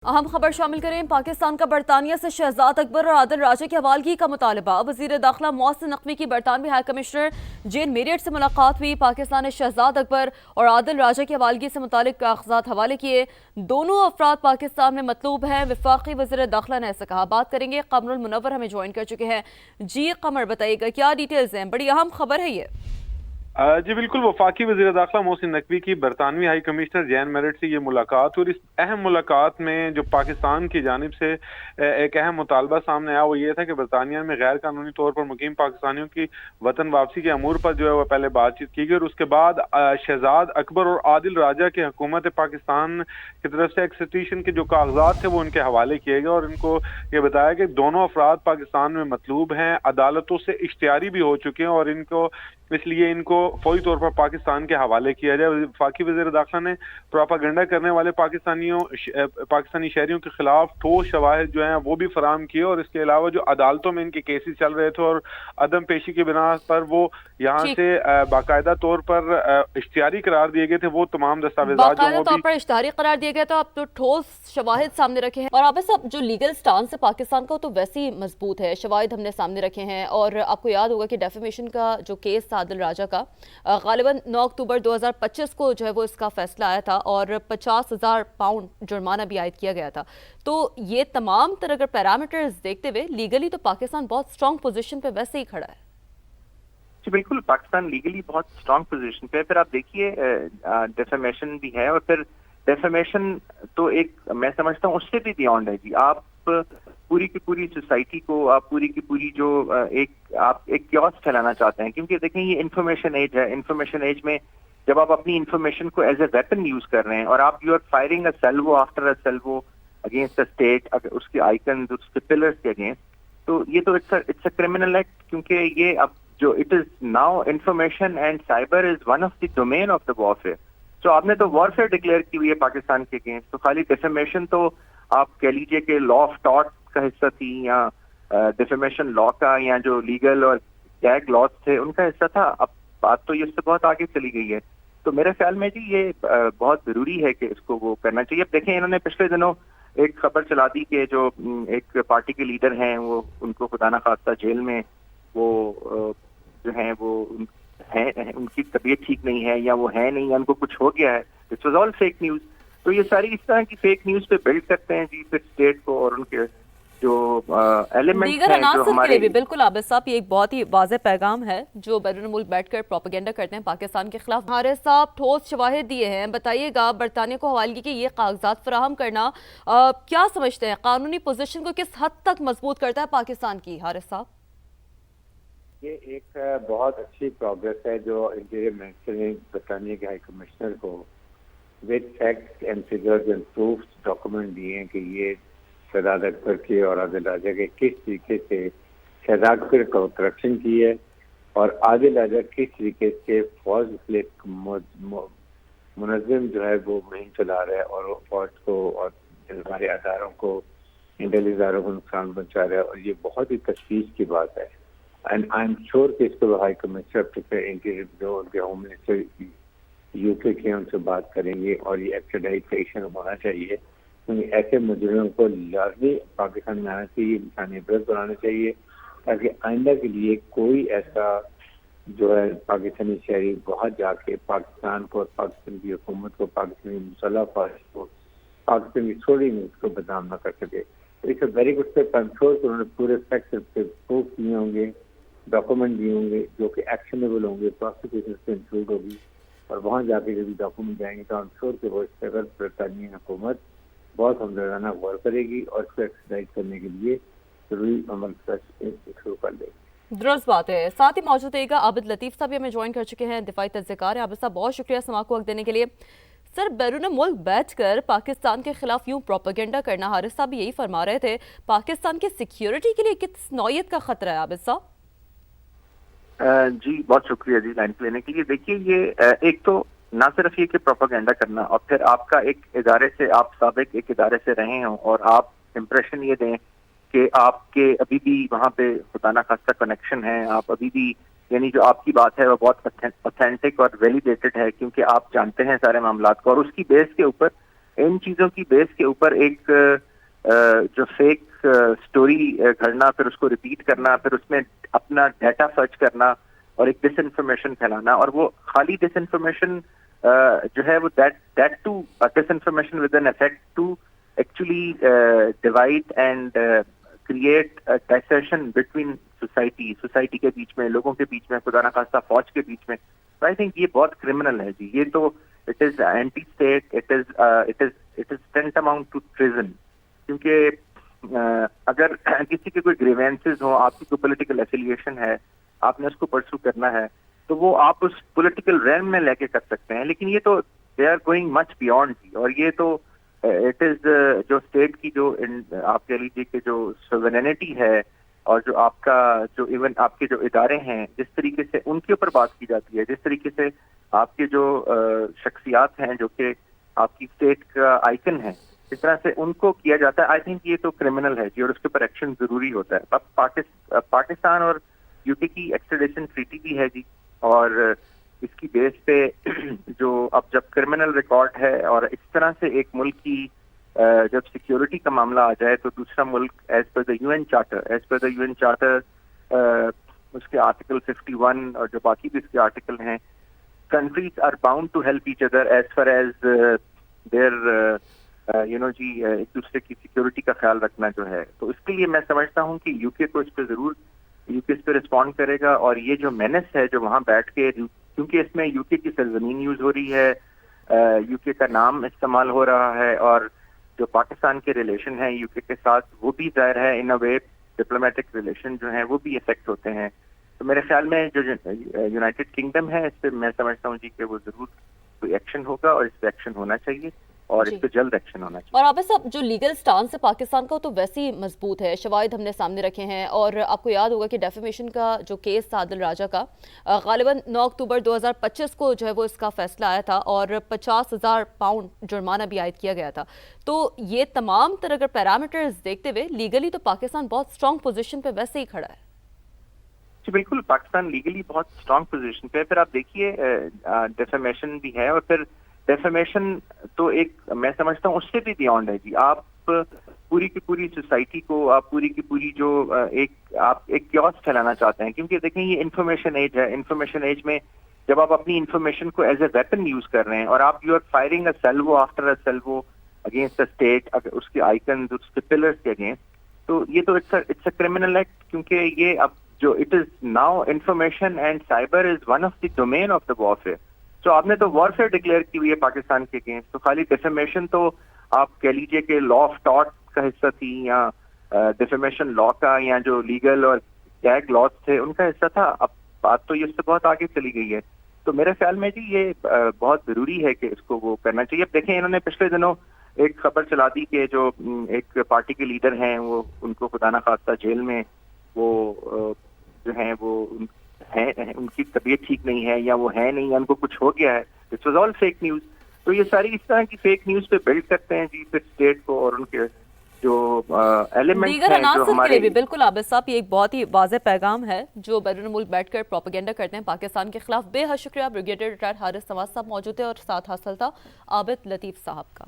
अहम खबर शामिल करें। पाकिस्तान का बरतानिया से शहजाद अकबर और आदिल राजा की हवालगी का मुतालबा। वजीर दाखिला मोहसिन नकवी की बरतानवी हाई कमिश्नर जेन मेरियट से मुलाकात हुई। पाकिस्तान ने शहजाद अकबर और आदिल राजा की हवालगी से मुतालिक कागजात हवाले किए। दोनों अफराद पाकिस्तान में मतलूब हैं। वफाकी वजीर दाखिला ने ऐसा कहा। बात करेंगे, कमरुल मुनव्वर हमें ज्वाइन कर चुके हैं। जी कमर, बताइएगा क्या डिटेल्स हैं? बड़ी अहम खबर है ये। जी बिल्कुल, वफाकी वज़ीर दाखिला मोहसिन नकवी की बरतानवी हाई कमिश्नर जैन मेरिट से ये मुलाकात हुई। और इस अहम मुलाकात में जो पाकिस्तान की जानिब से एक अहम मुतालबा सामने आया वो ये था कि बरतानिया में गैर कानूनी तौर पर मुकीम पाकिस्तानियों की वतन वापसी के अमूर पर जो है वो पहले बातचीत की गई। और उसके बाद शहजाद अकबर और आदिल राजा की हुकूमत पाकिस्तान की तरफ से एक्सट्रीशन के जो कागजात थे वो उनके हवाले किए गए। और इनको ये बताया कि दोनों अफराद पाकिस्तान में मतलूब हैं, अदालतों से इश्तिहारी भी हो चुके हैं और इनको इसलिए इनको फौरी तौर पर पाकिस्तान के हवाले किया जाए। वफाकी वज़ीर दाखिला ने प्रोपागेंडा करने वाले पाकिस्तानी शहरियों के खिलाफ ठोस शवाहिद जो हैं वो भी फराहम किए। और इसके अलावा जो अदालतों में इनके केसेस चल रहे थे और अदम पेशी की बिना पर वो यहाँ से बाकायदा तौर पर इश्तिहारी करार दिए गए थे, वो तमाम दस्तावेजात बाकायदा तौर पर इश्तिहारी करार दिए गए। तो आप तो ठोस शवाहिद सामने रखे हैं। और आप साहब, जो लीगल स्टांस है पाकिस्तान का तो वैसे ही मजबूत है। शवाहिद हमने सामने रखे हैं। और आपको याद होगा कि डेफेमेशन का जो केस था आदिल राजा का, गालिबन 9 अक्टूबर 2025 को जो है वो इसका फैसला आया था और 50,000 पाउंड जुर्माना भी आयद किया गया था। तो ये तमाम तरह अगर पैरामीटर्स देखते हुए लीगली तो पाकिस्तान बहुत स्ट्रॉन्ग पोजीशन पे वैसे ही खड़ा है। जी बिल्कुल, पाकिस्तान लीगली बहुत स्ट्रॉन्ग पोजीशन पे है। फिर आप देखिए डेफेमेशन भी है और फिर डेफेमेशन तो एक मैं समझता हूँ उससे भी बियॉन्ड है जी। आप पूरी की पूरी सोसाइटी को, आप पूरी की पूरी जो आप एक क्योस फैलाना चाहते हैं, क्योंकि देखें ये इंफॉर्मेशन एज है। इंफॉर्मेशन एज में जब आप अपनी इंफॉर्मेशन को एज ए वेपन यूज कर रहे हैं और आप you are firing a salvo after a salvo against the state, उसके आइकन, उसके पिलर्स के अगेंस्ट, तो ये तो इट्स अ क्रिमिनल एक्ट। क्योंकि ये अब जो it is now information and cyber is one of the domain of the warfare. तो आपने तो वॉरफेयर डिक्लेयर की हुई है पाकिस्तान के अगेंस्ट। तो खाली डिफेमेशन तो आप कह लीजिए कि लॉ ऑफ टॉर्ट का हिस्सा थी या डिफेमेशन लॉ का या जो लीगल और गैग लॉज थे उनका हिस्सा था। अब बात तो ये उससे बहुत आगे चली गई है। तो मेरे ख्याल में जी ये बहुत जरूरी है कि इसको वो करना चाहिए। अब देखें, इन्होंने पिछले दिनों एक खबर चला दी कि जो एक पार्टी के लीडर हैं वो उनको खुदा ना खास्ता जेल में वो जो है वो है, उनकी तबीयत ठीक नहीं है या वो है नहीं या उनको कुछ हो गया है। It was all fake news. तो ये सारी इस तरह की फेक न्यूज पे बिल्ड करते हैं जी फिर स्टेट को और उनके जो एलिमेंट्स हैं जो हमारे भी। बिल्कुल आबिद साहब, ये एक बहुत ही वाज़ेह पैगाम है जो बैरून मुल्क बैठकर प्रोपेगेंडा करते हैं पाकिस्तान के खिलाफ। हारिस साहब ठोस शवाहिद दिए हैं, बताइएगा बरतानिया को हवालगी के ये कागजात फराहम करना क्या समझते हैं कानूनी पोजीशन को किस हद तक मजबूत करता है पाकिस्तान की? हारिस साहब, ये एक बहुत अच्छी प्रोग्रेस है जो इंटीरियर मिनिस्टर ने बरतानिया के हाई कमिश्नर को with facts and figures and proofs document दिए हैं कि ये शहजाद अकबर के और आदिल राजा के किस तरीके से शहजाद अकबर को करप्शन की है और आदिल राजा किस तरीके से फौज के मुनज़्ज़म जो है वो मुहिम चला रहा है और वो फौज को और हमारे अदारों को, इंटेलिजेंस इदारों को नुकसान पहुंचा रहा है। और ये बहुत ही तशवीश की बात है। एंड आई एम श्योर कि इसको हाई कमिश्नर इंटीरियर जो उनके होम मिनिस्टर यूके के उनसे बात करेंगे और ये एक्स्ट्राडिशन होना चाहिए। क्योंकि ऐसे मुजरिमों को लाजमी पाकिस्तान में आना चाहिए, इंसानी इबरत बनाना चाहिए ताकि आइंदा के लिए कोई ऐसा जो है पाकिस्तानी शहरी वहाँ जाके पाकिस्तान को और पाकिस्तान की हुकूमत को, पाकिस्तानी मुसल्लह फौज को, पाकिस्तान की छोड़ी में उसको बदनाम न कर सके। It's a very good step. I am sure कि उन्होंने पूरे फैक्ट्स पे प्रूफ दिए होंगे, डॉक्यूमेंट दिए होंगे जो कि एक्शनेबल होंगे, प्रोसिक्यूशन से इंक्लूड होगी। और वहाँ जाके जब डॉक्यूमेंट जाएंगे तो आई एम श्योर कि वो इस पर बरतानी हुकूमत बहुत हमदर्दाना गौर करेगी और इसको एक्सरसाइज करने के लिए जरूरी अमल शुरू कर देगी। दुरुस्त बात है। साथ ही मौजूद रहेगा आबिद लतीफ़ साहब भी हमें ज्वाइन कर चुके हैं, दिफाई तज्ज़िकार है। आबिद साहब, बहुत शुक्रिया समाअत को वक्त देने के लिए। सर, बैरून मुल्क बैठकर पाकिस्तान के खिलाफ यूं प्रोपेगेंडा करना, हारिस साहब यही फरमा रहे थे, पाकिस्तान की सिक्योरिटी के लिए किस नौयत का खतरा है? आबिद साहब जी बहुत शुक्रिया जी लाइन पे लेने के लिए। देखिए ये एक तो ना सिर्फ ये कि प्रोपेगेंडा करना और फिर आपका एक इदारे से, आप साबिक एक इदारे से रहे हों और आप इम्प्रेशन ये दें कि आपके अभी भी वहाँ पे खुदा ना खास्ता कनेक्शन है, आप अभी भी यानी जो आपकी बात है वो बहुत ऑथेंटिक और वैलिडेटेड है क्योंकि आप जानते हैं सारे मामलात को और उसकी बेस के ऊपर ان چیزوں کی بیس کے اوپر ایک جو فیک سٹوری گھڑنا، پھر اس کو ریپیٹ کرنا، پھر اس میں اپنا ڈیٹا سرچ کرنا اور ایک ڈس انفارمیشن پھیلانا، اور وہ خالی ڈس انفارمیشن جو ہے وہ that to disinformation with an effect to actually divide and create dissension between society کے بیچ میں، لوگوں کے بیچ میں، خدا نخواستہ فوج کے بیچ میں. آئی تھنک یہ بہت کرمنل ہے جی. یہ تو it is anti state, it is tantamount to treason. کیونکہ اگر کسی کے کوئی گریوینسز ہوں، آپ کی کوئی پولیٹیکل ایفیلیشن ہے، آپ نے اس کو پرسو کرنا ہے، تو وہ آپ اس پولیٹیکل ریم میں لے کے کر سکتے ہیں. لیکن یہ تو they are going much beyond جی. اور یہ تو اٹ از جو اسٹیٹ کی جو آپ کہہ لیجیے کہ جو سوورینٹی ہے، اور جو آپ کا جو ایون آپ کے جو ادارے ہیں، جس طریقے سے ان کے اوپر بات کی جاتی ہے، جس طریقے سے آپ کے جو شخصیات ہیں جو کہ آپ کی اسٹیٹ کا آئیکن ہے، اس طرح سے ان کو کیا جاتا ہے. آئی تھنک یہ تو کرمنل ہے جی، اور اس کے اوپر ایکشن ضروری ہوتا ہے. اب پاکستان اور یو کے کی ایکسٹریڈیشن ٹریٹی بھی ہے جی، اور اس کی بیس پہ جو اب جب کرمنل ریکارڈ ہے اور اس طرح سے ایک ملک کی جب سیکیورٹی کا معاملہ آ جائے تو دوسرا ملک as per the UN charter اس کے آرٹیکل 51 اور جو باقی بھی اس کے آرٹیکل ہیں، countries are bound to help each other as far as there جی ایک دوسرے کی سیکیورٹی کا خیال رکھنا جو ہے. تو اس کے لیے میں سمجھتا ہوں کہ یو کے کو اس پہ ضرور اس پہ رسپونڈ کرے گا. اور یہ جو مینس ہے جو وہاں بیٹھ کے، کیونکہ اس میں یو کے کی سرزمین یوز ہو رہی ہے، یو کے کا نام استعمال ہو رہا ہے، اور جو پاکستان کے ریلیشن ہیں یو کے ساتھ وہ بھی ظاہر ہے ان اے وے ڈپلومیٹک ریلیشن جو ہیں وہ بھی افیکٹ ہوتے ہیں. تو میرے خیال میں جو یونائٹڈ کنگڈم ہے اس پہ میں سمجھتا ہوں جی کہ وہ ضرور کوئی ایکشن ہوگا، اور اس پہ ایکشن ہونا چاہیے، اور اس پہ جلد ایکشن ہونا چاہیے. اور عابد صاحب، جو لیگل سٹانس ہے پاکستان کا وہ تو ویسے ہی مضبوط ہے. شواہد ہم نے سامنے رکھے ہیں، اور آپ کو یاد ہوگا کہ ڈیفیمیشن کا جو کیس تھا عادل راجہ کا، غالباً 9 اکتوبر 2025 کو جو ہے وہ اس کا فیصلہ آیا تھا، اور 50,000 پاؤنڈ جرمانہ بھی عائد کیا گیا تھا. تو یہ تمام طرح اگر پیرامیٹرز دیکھتے ہوئے لیگلی تو پاکستان بہت اسٹرانگ پوزیشن پہ ویسے ہی کھڑا ہے. جی بالکل، پاکستان لیگلی بہت اسٹرانگ پوزیشن پہ. پھر آپ دیکھیے ڈیفیمیشن بھی ہے، اور پھر ڈیفیمیشن تو ایک میں سمجھتا ہوں اس سے بھی بیونڈ ہے جی. آپ پوری کی پوری سوسائٹی کو، آپ پوری کی پوری جو آپ ایک کیوس پھیلانا چاہتے ہیں. کیونکہ دیکھیں یہ انفارمیشن ایج ہے. انفارمیشن ایج میں جب آپ اپنی انفارمیشن کو ایز اے ویپن یوز کر رہے ہیں، اور آپ you are firing a salvo after a salvo against a state, اس کے آئیکنز، اس کے پلرز کے اگینسٹ، تو یہ تو اٹس اے کرمنل ایکٹ. کیونکہ یہ اب جو it is now information and cyber is one of the domain of the warfare. تو آپ نے تو وارفیئر ڈکلیئر کی ہوئی ہے پاکستان کے اگینسٹ. تو خالی ڈیفیمیشن تو آپ کہہ لیجیے کہ لا آف ٹاٹ کا حصہ تھی، یا ڈیفیمیشن لا کا، یا جو لیگل اور گیگ لاز تھے ان کا حصہ تھا. اب بات تو یہ اس سے بہت آگے چلی گئی ہے. تو میرے خیال میں جی یہ بہت ضروری ہے کہ اس کو وہ کرنا چاہیے. اب دیکھیں انہوں نے پچھلے دنوں ایک خبر چلا دی کہ جو ایک پارٹی کے لیڈر ہیں وہ ان کو خدا نخواستہ جیل میں وہ جو ہیں وہ ہیں، ان کی طبیعت ٹھیک نہیں ہے، یا وہ ہے نہیں، یا ان کو کچھ ہو گیا ہے. It was all fake news. تو یہ ساری اس طرح کی فیک نیوز پہ بلڈ کرتے ہیں جی پھر اسٹیٹ کو، اور ان کے جو ایلیمنٹس دیگر ہیں جو عناصر کے ہمارے. لیے بھی بالکل عابد صاحب یہ ایک بہت ہی واضح پیغام ہے جو بیرون ملک بیٹھ کر پروپیگنڈا کرتے ہیں پاکستان کے خلاف. بے حد شکریہ بریگیڈیئر ریٹائرڈ حارث نواز صاحب موجود ہے، اور ساتھ حاصل تھا عابد لطیف صاحب کا.